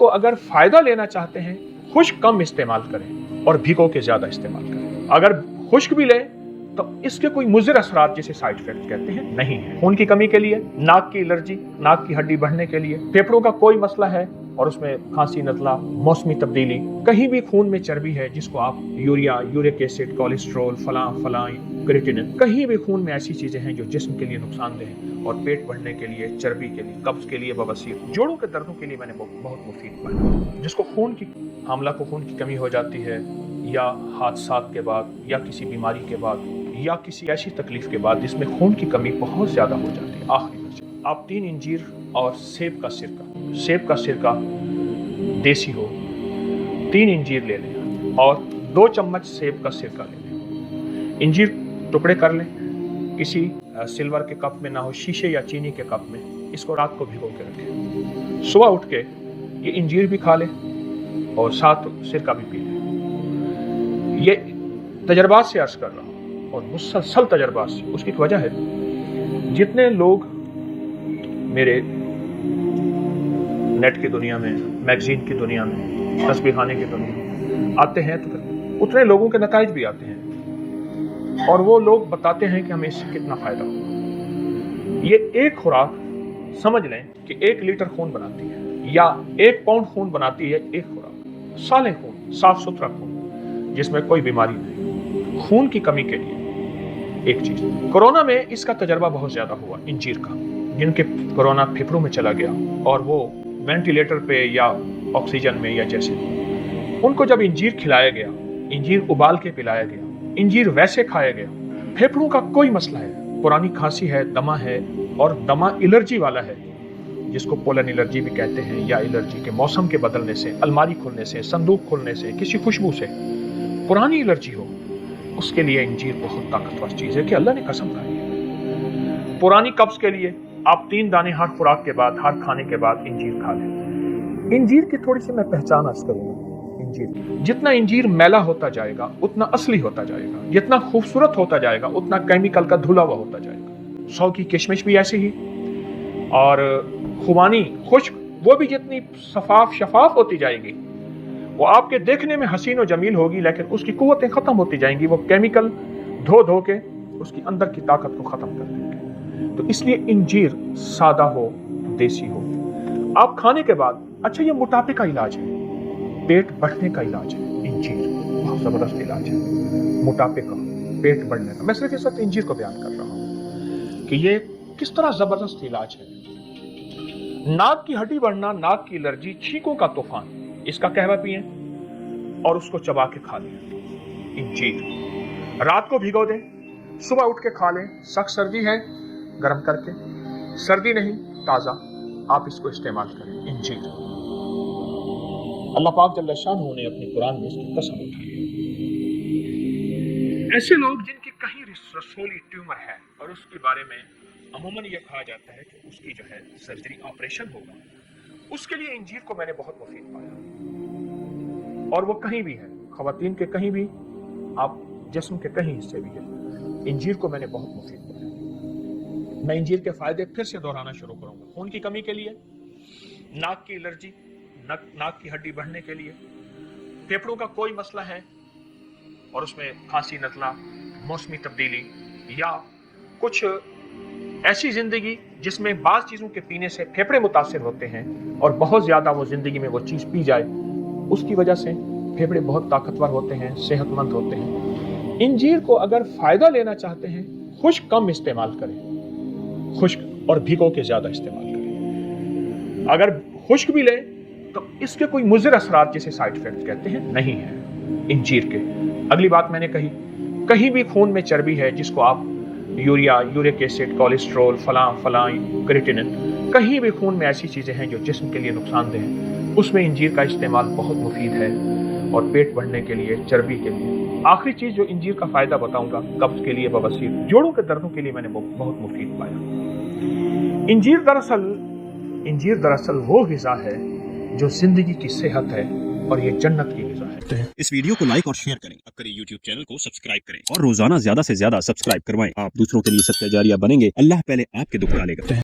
को अगर फायदा लेना चाहते हैं, खुश्क कम इस्तेमाल करें और भिगो के ज्यादा इस्तेमाल करें। अगर खुश्क भी लें तो इसके कोई मुज़िर असरात जिसे साइड इफेक्ट कहते हैं नहीं है। खून की कमी के लिए, नाक की एलर्जी, नाक की हड्डी बढ़ने के लिए, फेफड़ों का कोई मसला है और उसमें खांसी, नज़ला, मौसमी तब्दीली, कहीं भी खून में चर्बी है जिसको आप यूरिया, यूरिक एसिड, कोलेस्ट्रॉल, फलां क्रिएटिनिन, कहीं भी खून में ऐसी चीजें हैं जो जिस्म के लिए नुकसानदेह हैं और पेट बढ़ने के लिए, चर्बी के लिए, कब्ज के लिए, बवासीर, जोड़ों के दर्दों के लिए मैंने बहुत मुफीद पाया। जिसको खून की, हामला को खून की कमी हो जाती है या हादसात के बाद या किसी बीमारी के बाद या किसी ऐसी तकलीफ के बाद जिसमें खून की कमी बहुत ज्यादा हो जाती है, आखिरी में आप 3 इंजीर और सेब का सिरका देसी हो, 3 इंजीर ले लें और 2 चम्मच सेब का सिरका ले लें। इंजीर टुकड़े कर लें, किसी सिल्वर के कप में ना हो, शीशे या चीनी के कप में। इसको रात को भिगो के रखें, सुबह उठ के ये इंजीर भी खा लें और साथ सिरका भी पी लें। ये तजर्बात से अर्ज कर रहा हूँ और मुसलसल तजर्बात से। उसकी वजह है, जितने लोग मेरे नेट की दुनिया में, मैगजीन की दुनिया में, तस्बीह खाने की दुनिया में आते हैं तो उतने लोगों के नताइज भी आते हैं और वो लोग बताते हैं कि हमें इससे कितना फायदा होगा। ये एक खुराक समझ लें कि 1 लीटर खून बनाती है या 1 पाउंड खून बनाती है। एक खुराक, साले खून, साफ सुथरा खून जिसमें कोई बीमारी नहीं। खून की कमी के लिए एक चीज, कोरोना में इसका तजर्बा बहुत ज्यादा हुआ इंजीर का। जिनके कोरोना फेफड़ों में चला गया और वो वेंटिलेटर पे या ऑक्सीजन में या जैसे, उनको जब इंजीर खिलाया गया, इंजीर उबाल के पिलाया गया, इंजीर वैसे खाया गया, फेफड़ों का कोई मसला है, पुरानी खांसी है, दमा है और दमा एलर्जी वाला है जिसको पोलन एलर्जी भी कहते हैं, या एलर्जी के मौसम के बदलने से, अलमारी खुलने से, संदूक खुलने से, किसी खुशबू से पुरानी एलर्जी हो, उसके लिए इंजीर बहुत ताकतवर चीज है कि अल्लाह ने कसम खाई है। पुरानी कब्ज के लिए आप 3 दाने हर खुराक के बाद, हर खाने के बाद इंजीर खा लें। इंजीर की थोड़ी सी मैं पहचान अर्ज करूंगा। इंजीर, जितना इंजीर मैला होता जाएगा उतना असली होता जाएगा, जितना खूबसूरत होता जाएगा उतना केमिकल का धुला हुआ होता जाएगा। 100 की किशमिश भी ऐसे ही, और खुबानी खुश्क वो भी जितनी शफाफ होती जाएगी, वो आपके देखने में हसीन और जमील होगी, लेकिन उसकी कुव्वतें खत्म होती जाएंगी। वो केमिकल धो के उसकी अंदर की ताकत को खत्म कर देंगे। तो इसलिए इंजीर सादा हो, देसी हो, आप खाने के बाद, अच्छा ये मोटापे का इलाज है, पेट बढ़ने का इलाज है। इंजीर बहुत जबरदस्त इलाज है मोटापे का, पेट बढ़ने का। मैं सिर्फ इस वक्त इंजीर को बयान कर रहा हूं कि ये किस तरह जबरदस्त इलाज है। नाक की हड्डी बढ़ना, नाक की एलर्जी, छींकों का तूफान, इसका कहवा पिए और उसको चबा के खा लें। इंजीर रात को भिगो दें, सुबह उठ के खा लें। सख्त सर्दी है, गर्म करके, सर्दी नहीं ताजा, आप इसको इस्तेमाल करें। इंजीर, अल्लाह पाक जल्ल शानहू ने अपने कुरान में इसकी कसम उठाई है। ऐसे लोग जिनकी कहीं रसोली ट्यूमर है और उसके बारे में अमूमन ये कहा जाता है कि उसकी जो है सर्जरी, ऑपरेशन होगा, उसके लिए इंजीर को मैंने बहुत मुफीद पाया। और वो कहीं भी है, खवातीन के कहीं भी, आप जिस्म के कहीं हिस्से भी है, इंजीर को मैंने बहुत मुफीद पाया। मैं इंजीर के फायदे फिर से दोहराना शुरू करूंगा। खून की कमी के लिए, नाक की एलर्जी, नाक की हड्डी बढ़ने के लिए, फेफड़ों का कोई मसला है और उसमें खांसी, नज़ला, मौसमी तब्दीली, या कुछ ऐसी जिंदगी जिसमें बाज़ चीज़ों के पीने से फेफड़े मुतासिर होते हैं और बहुत ज़्यादा वो जिंदगी में वो चीज़ पी जाए, उसकी वजह से फेफड़े बहुत ताकतवर होते हैं, सेहतमंद होते हैं। इंजीर को अगर फ़ायदा लेना चाहते हैं, खुश्क कम इस्तेमाल करें, खुश्क और भिगो के ज़्यादा इस्तेमाल करें। अगर खुश्क भी लें तो इसके कोई मुज़िर असरात जिसे साइड इफेक्ट कहते हैं नहीं है इंजीर के। अगली बात मैंने कही, कहीं भी खून में चर्बी है जिसको आप यूरिया, यूरिक एसिड, कोलेस्ट्रॉल, फलां क्रिएटिनिन, कहीं भी खून में ऐसी चीज़ें हैं जो जिस्म के लिए नुकसानदेह हैं, उसमें इंजीर का इस्तेमाल बहुत मुफीद है और पेट बढ़ने के लिए, चर्बी के लिए। आखिरी चीज़ जो इंजीर का फ़ायदा बताऊंगा, कब्ज के लिए, बवासीर, जोड़ों के दर्दों के लिए मैंने बहुत मुफीद पाया। इंजीर दरअसल वो ग़िज़ा है जो ज़िंदगी की सेहत है और ये जन्नत की ग़िज़ा है। इस वीडियो को लाइक और शेयर करें, अब करें यूट्यूब चैनल को सब्सक्राइब करें और रोजाना ज्यादा से ज्यादा सब्सक्राइब करवाएं। आप दूसरों के लिए सदका जारिया बनेंगे, अल्लाह पहले आपके दुख डालेगा।